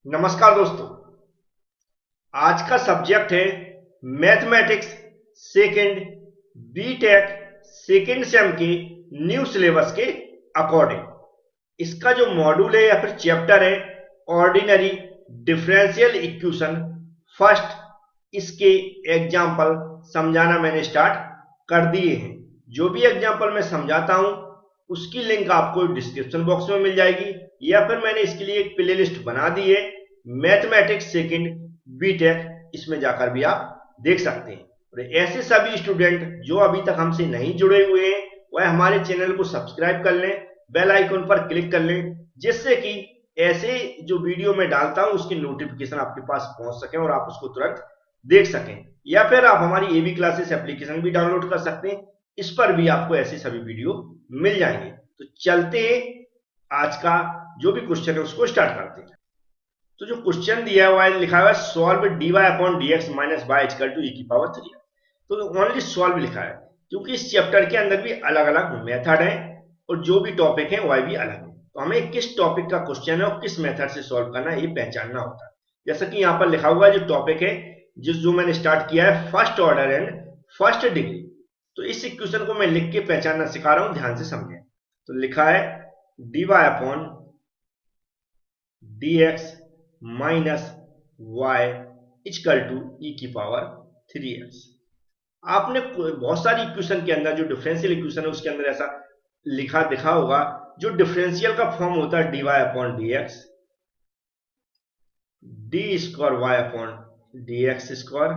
नमस्कार दोस्तों। आज का सब्जेक्ट है mathematics second B Tech second sem के न्यू सिलेबस के अकॉर्डिंग। इसका जो मॉड्यूल है या फिर चैप्टर है ऑर्डिनरी डिफरेंशियल इक्वेशन फर्स्ट। इसके एग्जाम्पल समझाना मैंने स्टार्ट कर दिए हैं। जो भी एग्जाम्पल मैं समझाता हूं उसकी लिंक आपको डिस्क्रिप्शन बॉक्स में मिल जाएगी, या फिर मैंने इसके लिए एक प्लेलिस्ट बना दी है मैथमेटिक्स सेकंड बीटेक, इसमें जाकर भी आप देख सकते हैं। और ऐसे सभी स्टूडेंट जो अभी तक हमसे नहीं जुड़े हुए हैं वह हमारे चैनल को सब्सक्राइब कर लें, बेल आइकन पर क्लिक कर लें, जिससे कि ऐसे जो वीडियो मैं डालता हूं उसकी नोटिफिकेशन आपके पास पहुंच सके और आप उसको तुरंत देख सकें। या फिर आप हमारी एबी क्लासेस एप्लीकेशन भी डाउनलोड कर सकते हैं, इस पर भी आपको ऐसे सभी वीडियो मिल जाएंगे। तो चलते हैं, आज का जो भी क्वेश्चन है उसको स्टार्ट करते हैं। तो जो क्वेश्चन दिया हुआ है, लिखा हुआ है solve dy upon dx minus y equal to e की पावर 3। तो ओनली सॉल्व लिखा है, क्योंकि इस चैप्टर के अंदर भी अलग अलग मेथड है और जो भी टॉपिक है वह भी अलग है। तो हमें किस टॉपिक का क्वेश्चन है और किस मेथड से सॉल्व करना है ये पहचानना होता है। जैसा कि यहाँ पर लिखा हुआ है जो टॉपिक है, जो मैंने स्टार्ट किया है first order and first degree. तो इस इक्वेशन को मैं लिख के पहचानना सिखा रहा हूं, ध्यान से समझें। तो लिखा है dy upon dx minus y equal to e की पावर 3x। आपने बहुत सारी इक्वेशन के अंदर जो डिफरेंशियल इक्वेशन है उसके अंदर ऐसा लिखा दिखा होगा, जो डिफरेंशियल का फॉर्म होता है dy upon dx D square y upon dx square,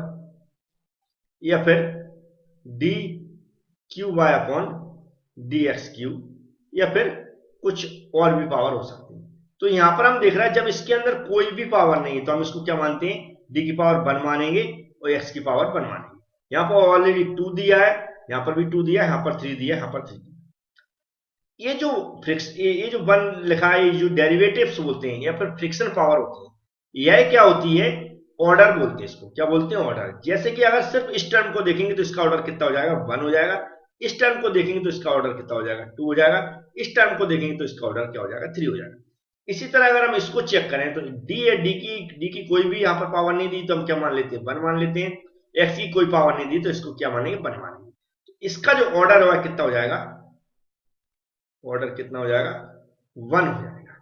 या फिर D cube Y upon D X cube, या फिर कुछ और भी पावर हो सकती है। तो यहां पर हम देख रहे हैं जब इसके अंदर कोई भी पावर नहीं है तो हम इसको क्या मानते हैं, डी की पावर 1 मानेंगे और एक्स की पावर 1 मानेंगे। यहां पर ऑलरेडी 2 दिया है, यहां पर भी 2 दिया है, यहां पर 3 दिया है, यहां पर 3 दिया है। ये जो 1 लिखा है, ये जो डेरिवेटिव्स बोलते हैं या फिर फ्रिक्शन पावर होती है, यह क्या होती है, ऑर्डर बोलते हैं इसको। क्या बोलते हैं, ऑर्डर। जैसे कि अगर सिर्फ इस टर्म को देखेंगे तो इसका ऑर्डर कितना हो जाएगा, 1 हो जाएगा। इस टर्म को देखेंगे तो इसका ऑर्डर कितना हो जाएगा, 2 हो जाएगा। इस टर्म को देखेंगे तो इसका ऑर्डर क्या हो जाएगा, 3 हो जाएगा। इसी तरह अगर हम इसको चेक करें तो डी है, डी की कोई भी यहाँ पर पावर नहीं दी तो हम क्या मान लेते हैं, 1 मान लेते हैं। एक्स की कोई पावर नहीं दी तो इसको क्या मानेंगे, 1 मानेंगे। तो इसका जो ऑर्डर होगा कितना हो जाएगा, ऑर्डर कितना हो जाएगा, 1 हो जाएगा।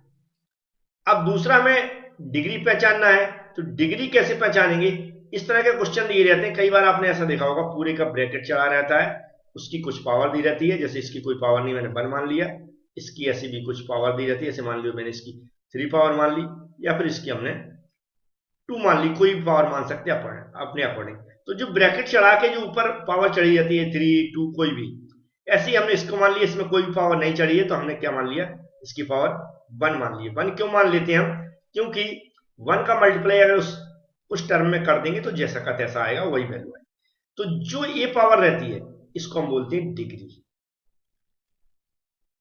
अब दूसरा हमें डिग्री पहचानना है, तो डिग्री कैसे पहचानेंगे। इस तरह के क्वेश्चन दिए रहते हैं, कई बार आपने ऐसा देखा होगा पूरे का ब्रैकेट चला रहता है, उसकी कुछ पावर दी रहती है, जैसे इसकी कोई पावर नहीं, मैंने 1 मान लिया। इसकी ऐसी भी कुछ पावर दी रहती है, ऐसे मान लिया मैंने इसकी 3 पावर मान ली, या फिर इसकी हमने 2 मान ली, कोई भी पावर मान सकते हैं अपने अकॉर्डिंग। तो जो ब्रैकेट चढ़ा के जो ऊपर पावर चढ़ी जाती है 3, 2 कोई भी, ऐसे ही हमने इसको मान लिया, इसमें कोई भी पावर नहीं चढ़ी है तो हमने क्या मान लिया, इसकी पावर 1 मान ली। 1 क्यों मान लेते हैं हम, क्योंकि 1 का मल्टीप्लाई अगर उस टर्म में कर देंगे तो जैसा का तैसा आएगा, वही वैल्यू है। तो जो ये पावर रहती है इसको हम बोलते हैं डिग्री।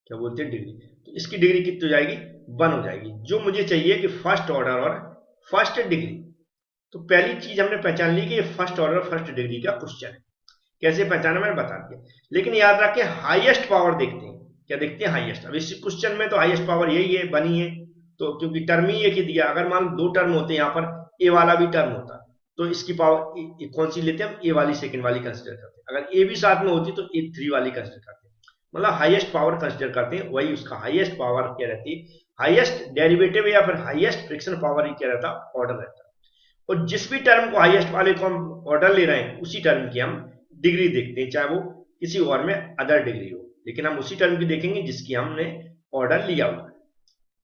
क्या बोलते हैं, डिग्री। तो इसकी डिग्री कितनी हो जाएगी, 1 हो जाएगी। जो मुझे चाहिए कि फर्स्ट ऑर्डर और फर्स्ट डिग्री। तो पहली चीज हमने पहचान ली कि ये फर्स्ट ऑर्डर फर्स्ट डिग्री का क्वेश्चन है। कैसे पहचाना मैंने बता दिया, लेकिन याद रखें हाईएस्ट पावर देखते हैं। क्या देखते हैं, हाईएस्ट। अब इस क्वेश्चन में तो हाईएस्ट पावर यही है, बनी है, तो क्योंकि टर्म ही एक ही दिया। अगर मान लो 2 टर्म होते यहाँ पर, ए वाला भी टर्म होता तो इसकी पावर कौन सी लेते हैं हम, ए वाली सेकंड वाली कंसिडर करते हैं। अगर ए भी साथ में होती तो ए 3 वाली कंसिडर करते हैं। मतलब हाईएस्ट पावर कंसिडर करते हैं, वही उसका हाईएस्ट पावर क्या रहती है, हाईएस्ट डेरिवेटिव या फिर हाईएस्ट फ्रिक्शन पावर ही क्या रहता, ऑर्डर रहता है। और जिस भी टर्म को हाईएस्ट वाले को हम ऑर्डर ले रहे हैं उसी टर्म की हम डिग्री देखते हैं, चाहे वो किसी और में अदर डिग्री हो, लेकिन हम उसी टर्म की देखेंगे जिसकी हमने ऑर्डर लिया हुआ है।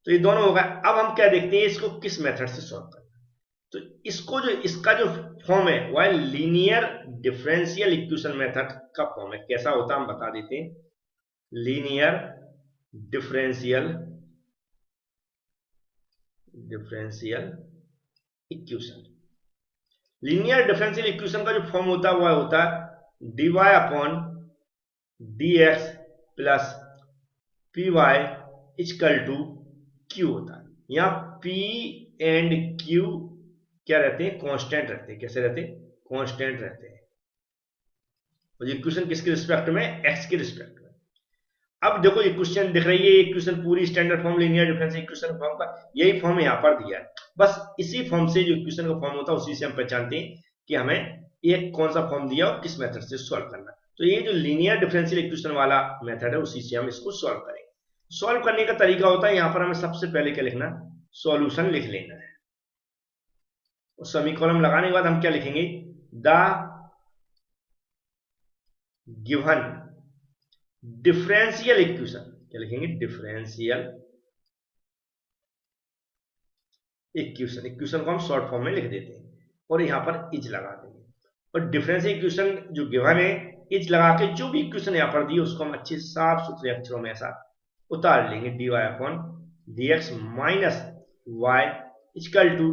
तो ये दोनों होगा। अब हम क्या देखते हैं, इसको किस मेथड से सॉल्व करना है। तो इसका जो फॉर्म है वह लीनियर डिफरेंशियल इक्वेशन मेथड का फॉर्म है। कैसा होता है हम बता देते हैं, linear differential equation. Linear differential equation का जो फॉर्म होता है वह होता है dy upon dx plus P Y equal to Q होता है। यहाँ p एंड q क्या रहते हैं, कांस्टेंट रहते हैं। कैसे रहते हैं, कांस्टेंट रहते हैं। और इक्वेशन किसके रिस्पेक्ट में, x के रिस्पेक्ट में। अब देखो इक्वेशन दिख रही है, इक्वेशन पूरी standard form linear differential equation form का यही फॉर्म यहाँ पर दिया है। बस इसी फॉर्म से जो इक्वेशन का फॉर्म होता है उसी से हम पहचानते हैं कि हमें ये कौन सा फॉर्म दिया और किस मेथड से सॉल्व करना। तो ये जो लीनियर डिफरेंशियल इक्वेशन वाला मेथड है उसी से हम इसको सॉल्व करेंगे। सॉल्व करने का तरीका होता है, यहाँ पर हमें सबसे पहले क्या लिखना, सॉल्यूशन लिख लेना है। और सेमीकोलन लगाने के बाद हम क्या लिखेंगे, द गिवन डिफरेंशियल इक्वेशन, क्या लिखेंगे, डिफरेंशियल इक्वेशन। इक्वेशन को हम शॉर्ट फॉर्म में लिख देते हैं और यहां पर इज लगा देंगे। और डिफरेंशियल इक्वेशन जो गिवन है, इज लगा के जो भी इक्वेशन यहां पर दी उसको हम अच्छे साफ सुथरे अक्षरों में ऐसा उतार लेंगे, dy upon dx minus y equal to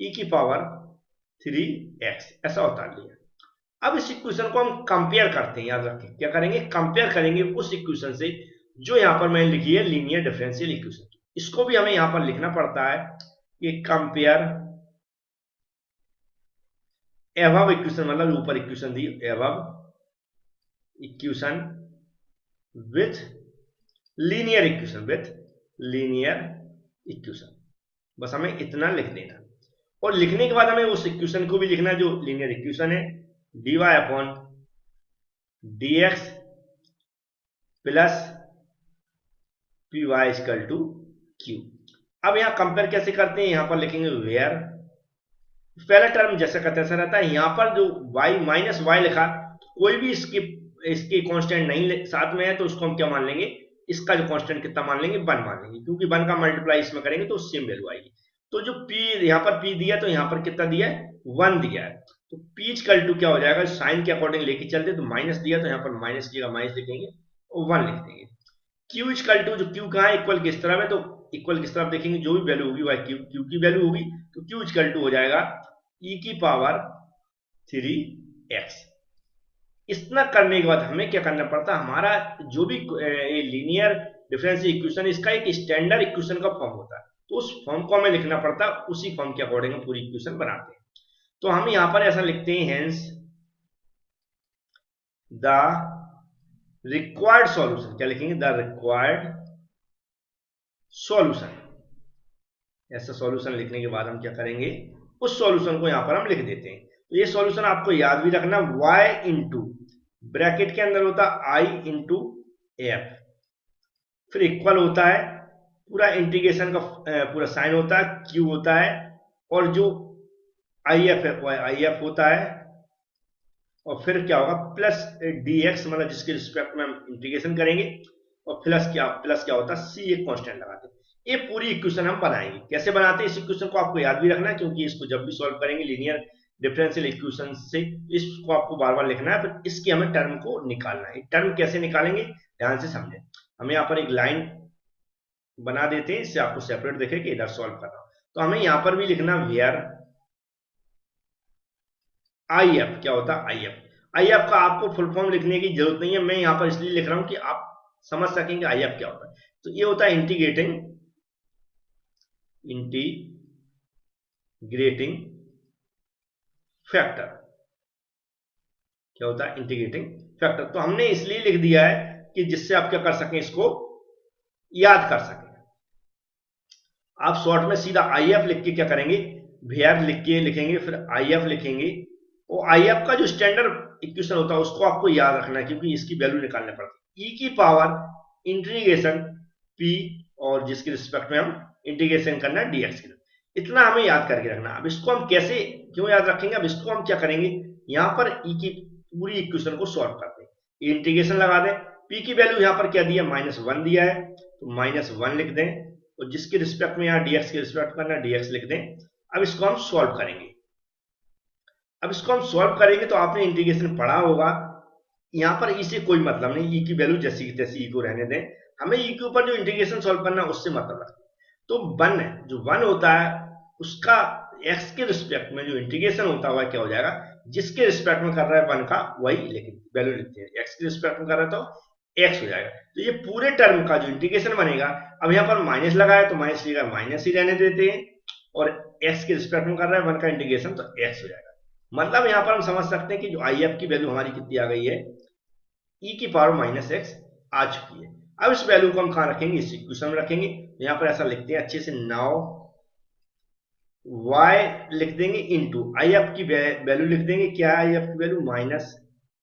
e की पावर 3x, ऐसा उतार लिया। अब इस इक्वेशन को हम कंपेयर करते हैं, याद रखें क्या करेंगे, कंपेयर करेंगे उस इक्वेशन से जो यहां पर मैंने लिखी है लीनियर डिफरेंशियल इक्वेशन। इसको भी हमें यहां पर लिखना पड़ता है कि कंपेयर एबव इक्वेशन, मतलब ऊपर equation the above equation with linear equation, with linear equation. बस हमें इतना लिख देना। और लिखने के बाद हमें उस इक्वेशन को भी लिखना जो लीनियर इक्वेशन है, dy upon dx plus py equal to q। अब यहां कंपेयर कैसे करते हैं, यहां पर लिखेंगे वेयर, पहला टर्म जैसा का तैसा रहता है। यहां पर जो y माइनस वाई लिखा, कोई भी इसके कांस्टेंट नहीं साथ में है तो उसको हम क्या मान लेंगे, इसका जो कांस्टेंट कितना मान लेंगे, 1 मान लेंगे, क्योंकि 1 का मल्टीप्लाई इसमें करेंगे तो सेम वैल्यू आएगी। तो जो p यहां पर p दिया तो यहां पर कितना दिया है, 1 दिया है। तो p इक्वल टू क्या हो जाएगा, साइन के अकॉर्डिंग लेके चलते, तो माइनस दिया तो यहाँ पर माइनस की जगह माइनस लिखेंगे और 1 लिख देंगे। q इक्वल टू, जो q कहाँ है, इक्वल किस तरफ है, तो इक्वल किस तरफ देखेंगे, जो भी वैल्यू होगी वह q की वैल्यू होगी, तो q इक्वल टू हो जाएगा e की पावर 3x। इतना करने के बाद हमें क्या करना पड़ता है, हमारा जो भी लीनियर डिफरेंशियल इक्वेशन इसका एक स्टैंडर्ड इक्वेशन का फॉर्म होता है, तो उस फॉर्म को हमें लिखना पड़ता है, उसी फॉर्म के अकॉर्डिंग हम पूरी इक्वेशन बनाते हैं। तो हम यहां पर ऐसा लिखते हैं, हेंस द रिक्वायर्ड सॉल्यूशन, क्या लिखेंगे, द रिक्वायर्ड सॉल्यूशन। ऐसा सॉल्यूशन लिखने के बाद हम क्या करेंगे, उस सॉल्यूशन को यहां पर हम लिख देते हैं। तो ये सॉल्यूशन आपको याद भी रखना, y इंटू ब्रैकेट के अंदर होता है i इंटू एफ, फिर इक्वल होता है पूरा इंटीग्रेशन का पूरा साइन होता है, q होता है, और जो if है वो if होता है, और फिर क्या होगा प्लस dx, मतलब जिसके रिस्पेक्ट में हम इंटीग्रेशन करेंगे, और प्लस क्या होता है c, एक कांस्टेंट लगाते हैं। ये पूरी इक्वेशन हम बनाएंगे। कैसे बनाते हैं इस इक्वेशन को आपको याद भी रखना है, क्योंकि इसको जब भी सॉल्व करेंगे लीनियर डिफरेंशियल इक्वेशन से, इसको आपको बार बार लिखना है, फिर इसकी हमें टर्म को निकालना है। टर्म कैसे निकालेंगे ध्यान से समझें। हम यहाँ पर एक लाइन बना देते हैं, इससे आपको सेपरेट देखे कि इधर सॉल्व करना। तो हमें यहाँ पर भी लिखना वेयर IF, क्या होता है IF का आपको फुल फॉर्म लिखने की जरूरत नहीं है, मैं यहाँ पर इसलिए लिख रहा हूं कि आप समझ सकेंगे IF क्या होता है। तो ये होता है इंटीग्रेटिंग फैक्टर, क्या होता है, इंटीग्रेटिंग फैक्टर। तो हमने इसलिए लिख दिया है कि जिससे आप क्या कर सकें, इसको याद कर सकें। आप शॉर्ट में सीधा IF लिख के क्या करेंगे, वेयर लिख के लिखेंगे, फिर IF लिखेंगे, और IF का जो स्टैंडर्ड इक्वेशन होता है उसको आपको याद रखना है, क्योंकि इसकी वैल्यू निकालने पड़ती है, e की पावर इंटीग्रेशन p, और जिसके रिस्पेक्ट में हम इंटीग्रेशन करना है dx की। इतना हमें याद करके रखना। अब इसको हम कैसे क्यों याद रखेंगे, अब इसको हम क्या करेंगे, यहां पर e की पूरी इक्वेशन को सॉल्व करते हैं, इंटीग्रेशन लगा दें, p की वैल्यू यहां पर क्या दिया, -1 दिया है, तो -1 लिख दें, और जिसके रिस्पेक्ट में यहाँ dx के रिस्पेक्ट करना dx लिख दें। अब इसको हम सॉल्व करेंगे। अब इसको हम सॉल्व करेंगे तो आपने इंटीग्रेशन पढ़ा होगा, यहां पर ई से कोई मतलब नहीं, ई की वैल्यू जैसी की तैसी ई को रहने दें, हमें ई के ऊपर जो इंटीग्रेशन सॉल्व करना है उससे मतलब रखते हैं। तो 1 होता है, उसका x के रिस्पेक्ट में जो इंटीग्रेशन होता है क्या हो जाएगा, जिसके रिस्पेक्ट में कर रहा है 1 का वही वैल्यू लिखते हैं, x के रिस्पेक्ट में कर रहा है तो x हो जाएगा। तो ये पूरे टर्म का जो इंटीग्रेशन बनेगा, अब यहाँ पर माइनस लगाया तो माइनस की जगह माइनस ही रहने देते हैं, और x के रिस्पेक्ट में कर रहा है 1 का इंटीग्रेशन, तो x हो जाएगा। मतलब यहाँ पर हम समझ सकते हैं कि जो IF की वैल्यू हमारी कितनी आ गई है, e की पावर -x आ चुकी है। अब इस वैल्यू को हम कहाँ रखेंगे, इस इक्वेशन में रखेंगे। तो यहाँ पर ऐसा लिखते हैं अच्छे से, नाउ y लिख देंगे इनटू आई एफ की वैल्यू लिख देंगे, क्या है आई एफ की वैल्यू, माइनस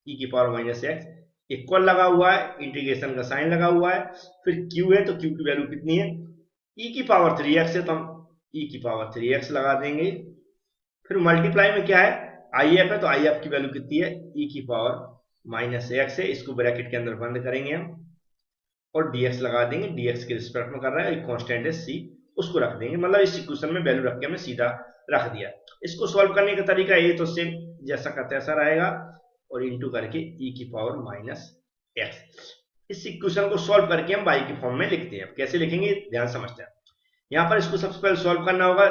ई की पावर माइनस एक्स, इक्वल लगा हुआ है, इंटीग्रेशन का साइन लगा हुआ है, फिर q है तो q की वैल्यू कितनी है, e की पावर 3x है तो हम e की पावर 3x लगा देंगे। फिर मल्टीप्लाई में क्या है, आई एफ है तो आई एफ की वैल्यू कितनी है, e की पावर माइनस एक्स है, इसको ब्रैकेट के अंदर बंद करेंगे हम और dx लगा देंगे, dx के रिस्पेक्ट में कर रहा है, एक कांस्टेंट है c, उसको रख देंगे, मतलब इस इक्वेशन में वैल्यू रख के हमने सीधा रख दिया। इसको सॉल्व करने का तरीका ये तो सेम जैसा का तैसा रहेगा और इंटू करके e की पावर माइनस एक्स। इस इक्वेशन को सॉल्व करके हम y के फॉर्म में लिखते हैं। कैसे लिखेंगे ध्यान समझते हैं। यहाँ पर इसको सबसे पहले सॉल्व करना होगा,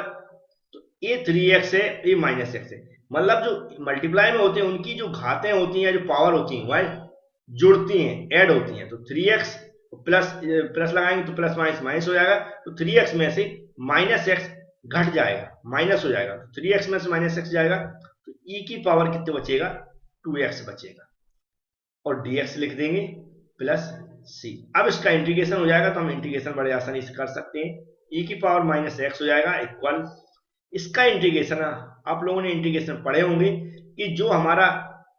तो a 3x है, a माइनस एक्स है, मतलब जो मल्टीप्लाई में होते हैं उनकी जो घातें होती हैं, जो पावर होती हैं वह जुड़ती हैं, ऐड होती हैं। तो 3x प्लस प्लस लगाएंगे तो प्लस माइनस माइनस हो जाएगा, तो 3x में से माइनस एक्स घट जाएगा, माइनस हो जाएगा, तो 3x में से माइनस एक्स जाएगा, तो e की पावर कितने बचेगा, 2x बचेगा, और dx लिख देंगे प्लस c। अब इसका इंटीग्रेशन हो जाएगा, तो हम इंटीग्रेशन बड़े आसानी से कर सकते हैं, e की पावर माइनस एक्स हो जाएगा इक्वल, इसका इंटीग्रेशन आप लोगों ने इंटीग्रेशन पढ़े होंगे कि जो हमारा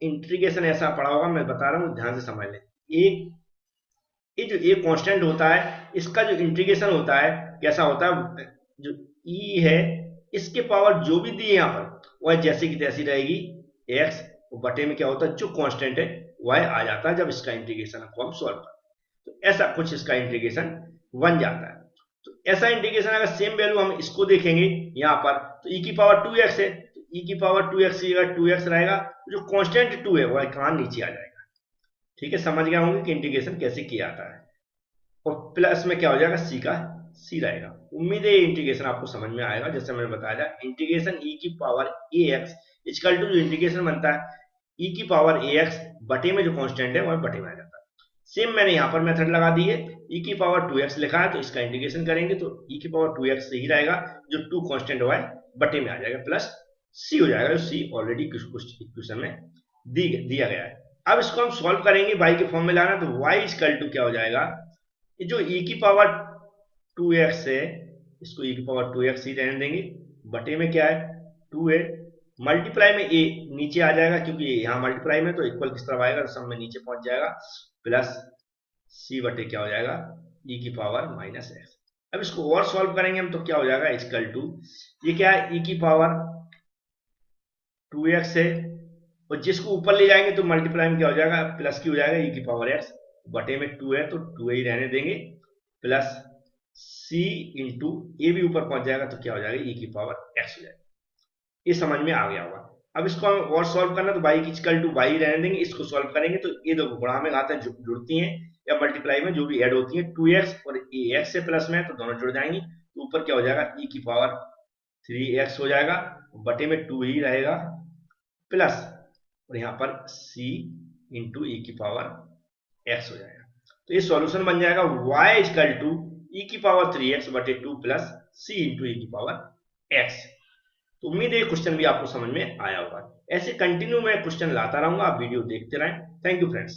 इंटीग्रेशन ऐसा पढ़ा होगा, मैं बता रहा हूं ध्यान से समझ लें। ये जो ए कांस्टेंट होता है, इसका जो इंटीग्रेशन होता है कैसा होता है, जो ई है इसके पावर जो भी दी है यहाँ पर वह जैसे की तैसी रहेगी, एक्स बटे में क्या होता है जो कांस्टेंट है वह आ जाता है जब इसका इंटीग्रेशन को हम सॉल्व करते हैं, तो ऐसा कुछ इसका इंटीग्रेशन बन जाता है। तो ऐसा इंटीग्रेशन अगर सेम वैल्यू हम इसको देखेंगे यहाँ पर, तो ई की पावर 2x है, तो ई की पावर 2x 2x रहेगा, जो कांस्टेंट 2 है वह कहाँ नीचे आ जाएगा। ठीक है, समझ गए होंगे कि इंटीग्रेशन कैसे किया जाता है। और प्लस में क्या हो जाएगा, सी का सी रहेगा। उम्मीद है इंटीग्रेशन आपको समझ में आएगा। जैसे मैंने बताया था, इंटीग्रेशन ई की power A X equal to जो इंटीग्रेशन बनता है ई की पावर ए एक्स बटे में जो कांस्टेंट है वह बटे में आ जाता है। सेम मैंने यहाँ पर मेथड लगा दी है, ई की पावर 2x लिखा है तो इसका इंटीग्रेशन करेंगे तो ई की पावर 2x ही रहेगा, जो 2 कांस्टेंट हुआ है बटे में आ जाएगा, प्लस सी हो जाएगा, जो सी ऑलरेडी कुछ इक्वेशन में दिया गया है। अब इसको हम सॉल्व करेंगे y के फॉर्म में लाना, तो y इक्वल टू क्या हो जाएगा, ये जो e की पावर 2x है इसको e की पावर 2x ही रहने देंगे, बटे में क्या है 2 है, मल्टीप्लाई में a नीचे आ जाएगा क्योंकि यहाँ मल्टीप्लाई में, तो इक्वल किस तरफ आएगा तो सब में नीचे पहुंच जाएगा, प्लस c बटे क्या हो जाएगा e की पावर माइनस एक्स। अब इसको और सॉल्व करेंगे हम तो क्या हो जाएगा इक्वल टू, ये क्या है e की पावर 2x है, और जिसको ऊपर ले जाएंगे तो मल्टीप्लाई में क्या हो जाएगा प्लस की हो जाएगा e की पावर x, बटे में 2 है तो 2 ही रहने देंगे, प्लस c इंटू ए भी ऊपर पहुंच जाएगा तो क्या हो जाएगा e की पावर x हो जाएगा। ये समझ में आ गया होगा। अब इसको हम और सॉल्व करना, तो y की इक्वल टू y रहने देंगे, इसको सॉल्व करेंगे तो ये दो गुणा में घातें जुड़ती हैं या मल्टीप्लाई में जो भी ऐड होती है, 2x और a x से प्लस में तो दोनों जुड़ जाएंगी, तो ऊपर क्या हो जाएगा e की पावर 3x हो जाएगा, बटे में 2 ही रहेगा, प्लस और यहाँ पर c इंटू ई की पावर x हो जाएगा। तो ये सॉल्यूशन बन जाएगा y इक्वल टू ई की पावर 3x बटे 2 प्लस c इंटू ई की पावर x। तो उम्मीद है क्वेश्चन भी आपको समझ में आया होगा। ऐसे कंटिन्यू मैं क्वेश्चन लाता रहूंगा, आप वीडियो देखते रहें। Thank you friends.